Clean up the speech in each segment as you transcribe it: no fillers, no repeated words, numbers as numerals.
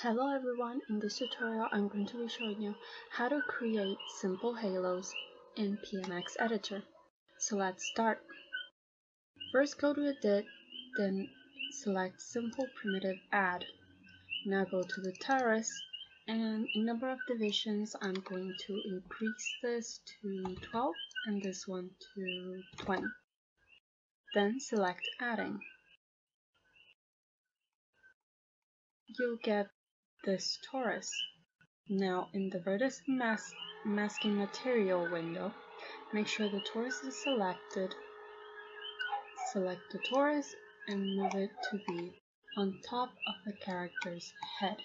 Hello everyone, in this tutorial I'm going to be showing you how to create simple halos in PMX editor. So let's start. First go to edit, then select simple primitive add. Now go to the terrace and in number of divisions I'm going to increase this to 12 and this one to 20. Then select adding. You'll get this torus. Now in the vertex masking material window, make sure the torus is selected. Select the torus and move it to be on top of the character's head.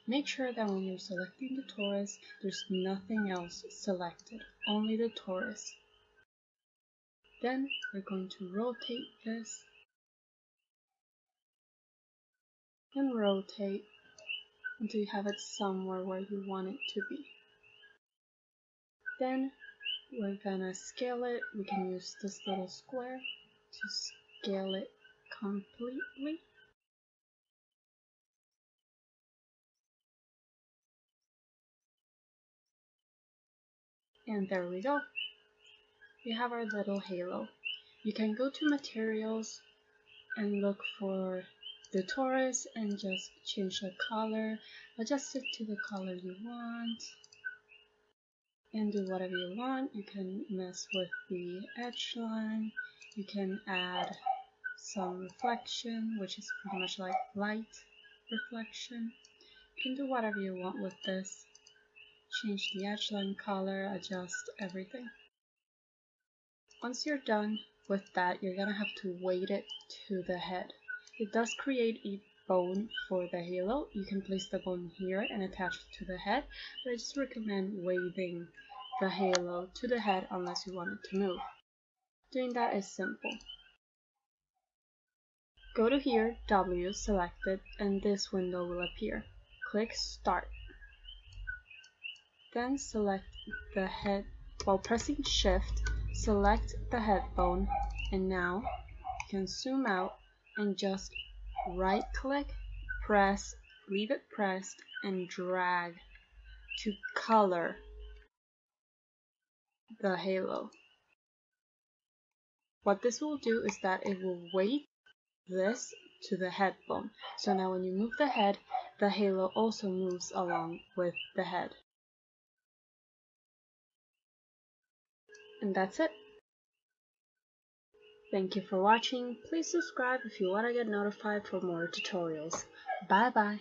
Make sure that when you're selecting the torus, there's nothing else selected, only the torus. Then we're going to rotate this and rotate until you have it somewhere where you want it to be. Then we're gonna scale it. We can use this little square to scale it completely. And there we go. We have our little halo. You can go to materials and look for the torus and just change the color, adjust it to the color you want, and do whatever you want. You can mess with the edge line, you can add some reflection, which is pretty much like light reflection. You can do whatever you want with this. Change the edge line color, adjust everything. Once you're done with that, you're gonna have to weight it to the head. It does create a bone for the halo. You can place the bone here and attach it to the head, but I just recommend weighting the halo to the head unless you want it to move. Doing that is simple. Go to here, W, select it, and this window will appear. Click Start. Then select the head. While pressing Shift, select the head bone, and now you can zoom out and just right click, press, leave it pressed, and drag to color the halo. What this will do is that it will weight this to the head bone. So now when you move the head, the halo also moves along with the head. And that's it. Thank you for watching. Please subscribe if you want to get notified for more tutorials. Bye bye.